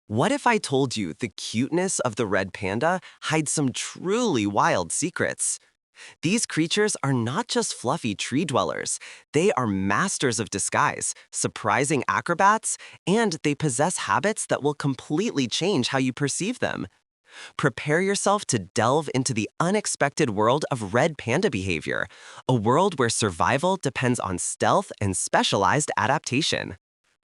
What if I told you the cuteness of the red panda hides some truly wild secrets? These creatures are not just fluffy tree dwellers. They are masters of disguise, surprising acrobats, and they possess habits that will completely change how you perceive them. Prepare yourself to delve into the unexpected world of red panda behavior, a world where survival depends on stealth and specialized adaptation.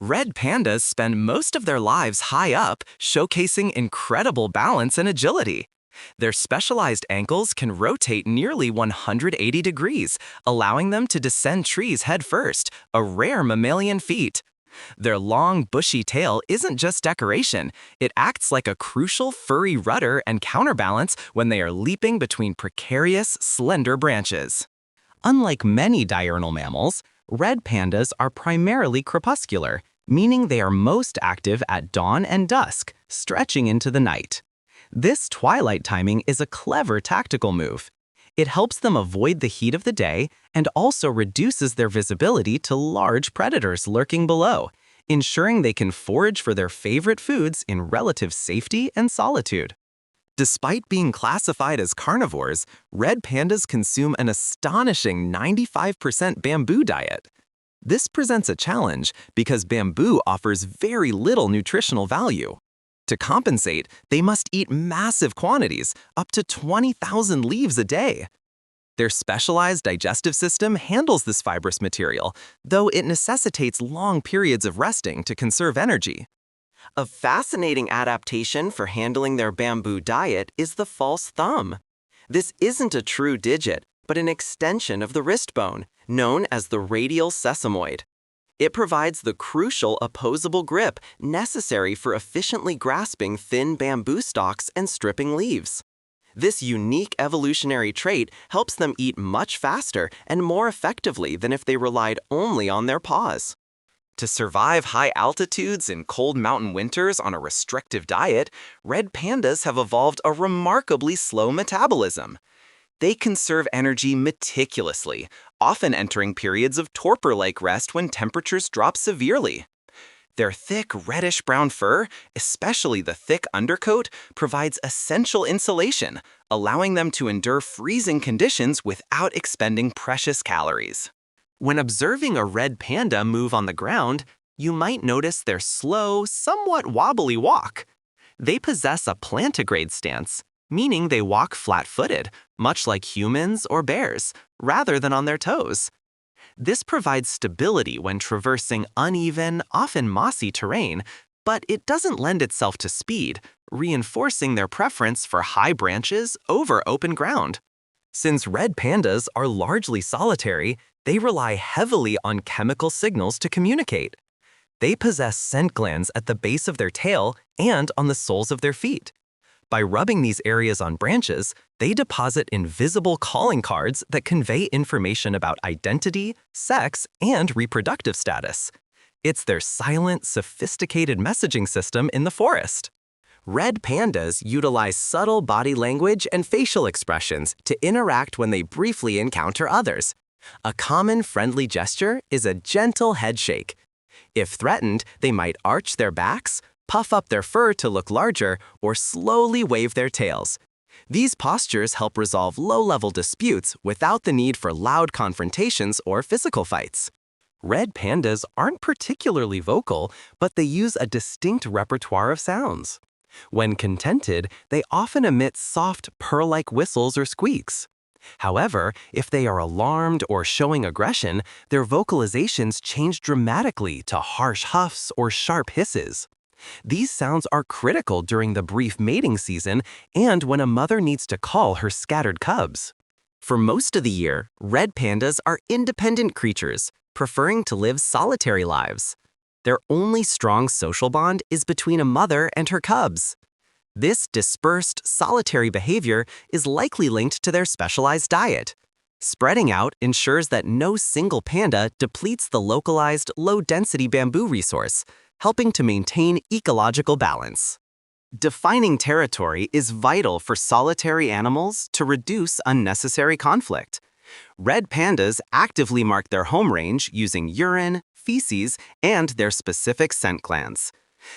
Red pandas spend most of their lives high up, showcasing incredible balance and agility. Their specialized ankles can rotate nearly 180 degrees, allowing them to descend trees headfirst, a rare mammalian feat. Their long, bushy tail isn't just decoration, it acts like a crucial furry rudder and counterbalance when they are leaping between precarious, slender branches. Unlike many diurnal mammals, red pandas are primarily crepuscular, meaning they are most active at dawn and dusk, stretching into the night. This twilight timing is a clever tactical move. It helps them avoid the heat of the day and also reduces their visibility to large predators lurking below, ensuring they can forage for their favorite foods in relative safety and solitude. Despite being classified as carnivores, red pandas consume an astonishing 95% bamboo diet. This presents a challenge because bamboo offers very little nutritional value. To compensate, they must eat massive quantities, up to 20,000 leaves a day. Their specialized digestive system handles this fibrous material, though it necessitates long periods of resting to conserve energy. A fascinating adaptation for handling their bamboo diet is the false thumb. This isn't a true digit, but an extension of the wrist bone, known as the radial sesamoid. It provides the crucial opposable grip necessary for efficiently grasping thin bamboo stalks and stripping leaves. This unique evolutionary trait helps them eat much faster and more effectively than if they relied only on their paws. To survive high altitudes and cold mountain winters on a restrictive diet, red pandas have evolved a remarkably slow metabolism. They conserve energy meticulously, often entering periods of torpor-like rest when temperatures drop severely. Their thick reddish-brown fur, especially the thick undercoat, provides essential insulation, allowing them to endure freezing conditions without expending precious calories. When observing a red panda move on the ground, you might notice their slow, somewhat wobbly walk. They possess a plantigrade stance, meaning they walk flat-footed, much like humans or bears, rather than on their toes. This provides stability when traversing uneven, often mossy terrain, but it doesn't lend itself to speed, reinforcing their preference for high branches over open ground. Since red pandas are largely solitary, they rely heavily on chemical signals to communicate. They possess scent glands at the base of their tail and on the soles of their feet. By rubbing these areas on branches, they deposit invisible calling cards that convey information about identity, sex, and reproductive status. It's their silent, sophisticated messaging system in the forest. Red pandas utilize subtle body language and facial expressions to interact when they briefly encounter others. A common friendly gesture is a gentle head shake. If threatened, they might arch their backs, puff up their fur to look larger, or slowly wave their tails. These postures help resolve low-level disputes without the need for loud confrontations or physical fights. Red pandas aren't particularly vocal, but they use a distinct repertoire of sounds. When contented, they often emit soft, purr-like whistles or squeaks. However, if they are alarmed or showing aggression, their vocalizations change dramatically to harsh huffs or sharp hisses. These sounds are critical during the brief mating season and when a mother needs to call her scattered cubs. For most of the year, red pandas are independent creatures, preferring to live solitary lives. Their only strong social bond is between a mother and her cubs. This dispersed, solitary behavior is likely linked to their specialized diet. Spreading out ensures that no single panda depletes the localized, low-density bamboo resource, helping to maintain ecological balance. Defining territory is vital for solitary animals to reduce unnecessary conflict. Red pandas actively mark their home range using urine, feces, and their specific scent glands.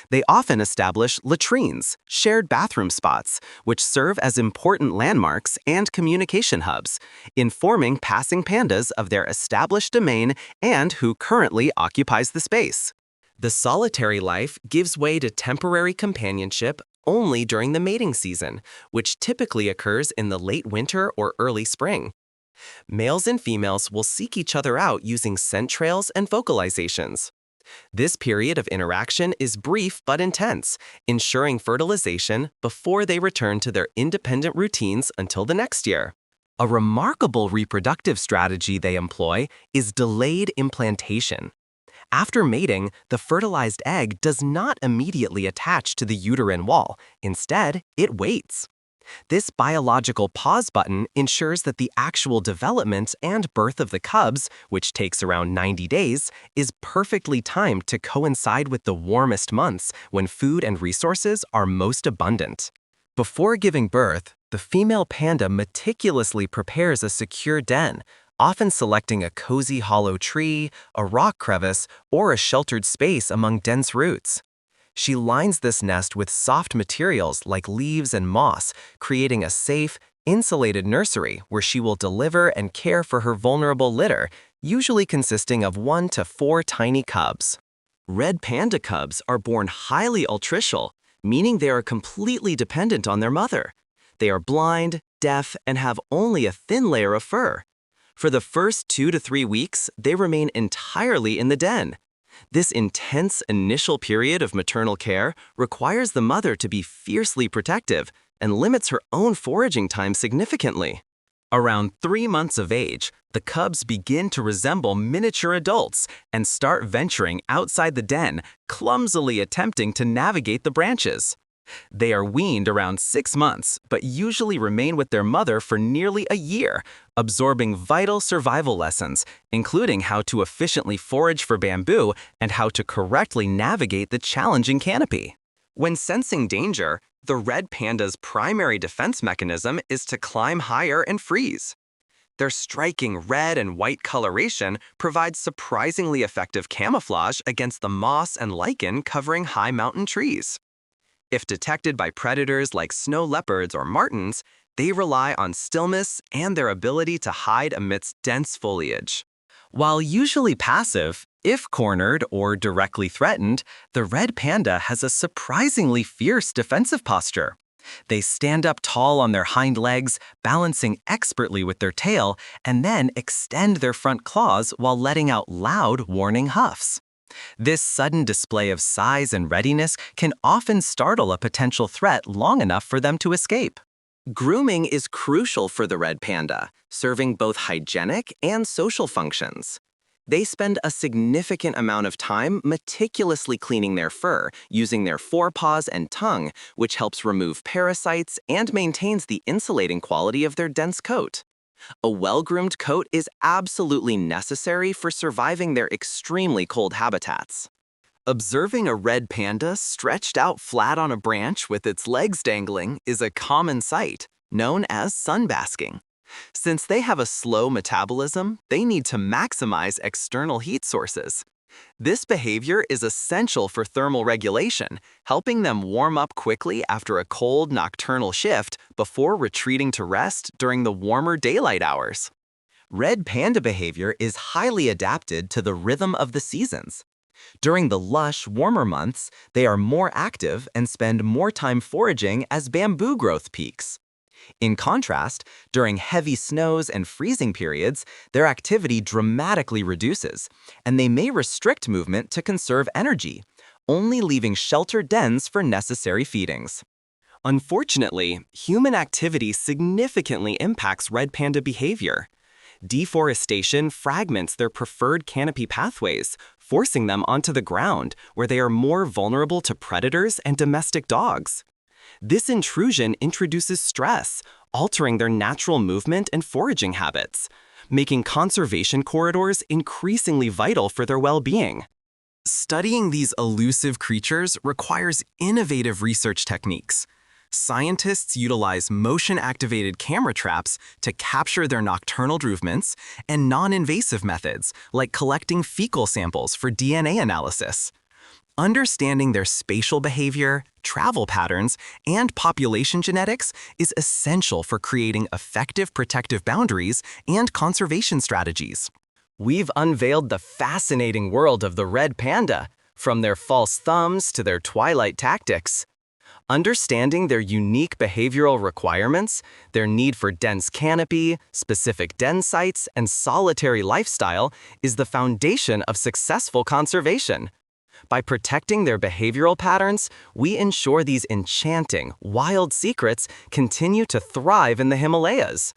They often establish latrines, shared bathroom spots, which serve as important landmarks and communication hubs, informing passing pandas of their established domain and who currently occupies the space. The solitary life gives way to temporary companionship only during the mating season, which typically occurs in the late winter or early spring. Males and females will seek each other out using scent trails and vocalizations. This period of interaction is brief but intense, ensuring fertilization before they return to their independent routines until the next year. A remarkable reproductive strategy they employ is delayed implantation. After mating, the fertilized egg does not immediately attach to the uterine wall. Instead, it waits. This biological pause button ensures that the actual development and birth of the cubs, which takes around 90 days, is perfectly timed to coincide with the warmest months when food and resources are most abundant. Before giving birth, the female panda meticulously prepares a secure den, often selecting a cozy hollow tree, a rock crevice, or a sheltered space among dense roots. She lines this nest with soft materials like leaves and moss, creating a safe, insulated nursery where she will deliver and care for her vulnerable litter, usually consisting of 1 to 4 tiny cubs. Red panda cubs are born highly altricial, meaning they are completely dependent on their mother. They are blind, deaf, and have only a thin layer of fur. For the first 2 to 3 weeks, they remain entirely in the den. This intense initial period of maternal care requires the mother to be fiercely protective and limits her own foraging time significantly. Around 3 months of age, the cubs begin to resemble miniature adults and start venturing outside the den, clumsily attempting to navigate the branches. They are weaned around 6 months, but usually remain with their mother for nearly a year, absorbing vital survival lessons, including how to efficiently forage for bamboo and how to correctly navigate the challenging canopy. When sensing danger, the red panda's primary defense mechanism is to climb higher and freeze. Their striking red and white coloration provides surprisingly effective camouflage against the moss and lichen covering high mountain trees. If detected by predators like snow leopards or martens, they rely on stillness and their ability to hide amidst dense foliage. While usually passive, if cornered or directly threatened, the red panda has a surprisingly fierce defensive posture. They stand up tall on their hind legs, balancing expertly with their tail, and then extend their front claws while letting out loud, warning huffs. This sudden display of size and readiness can often startle a potential threat long enough for them to escape. Grooming is crucial for the red panda, serving both hygienic and social functions. They spend a significant amount of time meticulously cleaning their fur, using their forepaws and tongue, which helps remove parasites and maintains the insulating quality of their dense coat. A well-groomed coat is absolutely necessary for surviving their extremely cold habitats. Observing a red panda stretched out flat on a branch with its legs dangling is a common sight, known as sunbasking. Since they have a slow metabolism, they need to maximize external heat sources. This behavior is essential for thermal regulation, helping them warm up quickly after a cold nocturnal shift before retreating to rest during the warmer daylight hours. Red panda behavior is highly adapted to the rhythm of the seasons. During the lush, warmer months, they are more active and spend more time foraging as bamboo growth peaks. In contrast, during heavy snows and freezing periods, their activity dramatically reduces, and they may restrict movement to conserve energy, only leaving sheltered dens for necessary feedings. Unfortunately, human activity significantly impacts red panda behavior. Deforestation fragments their preferred canopy pathways, forcing them onto the ground, where they are more vulnerable to predators and domestic dogs. This intrusion introduces stress, altering their natural movement and foraging habits, making conservation corridors increasingly vital for their well-being. Studying these elusive creatures requires innovative research techniques. Scientists utilize motion-activated camera traps to capture their nocturnal movements and non-invasive methods like collecting fecal samples for DNA analysis. Understanding their spatial behavior, travel patterns, and population genetics is essential for creating effective protective boundaries and conservation strategies. We've unveiled the fascinating world of the red panda, from their false thumbs to their twilight tactics. Understanding their unique behavioral requirements, their need for dense canopy, specific den sites, and solitary lifestyle is the foundation of successful conservation. By protecting their behavioral patterns, we ensure these enchanting, wild secrets continue to thrive in the Himalayas.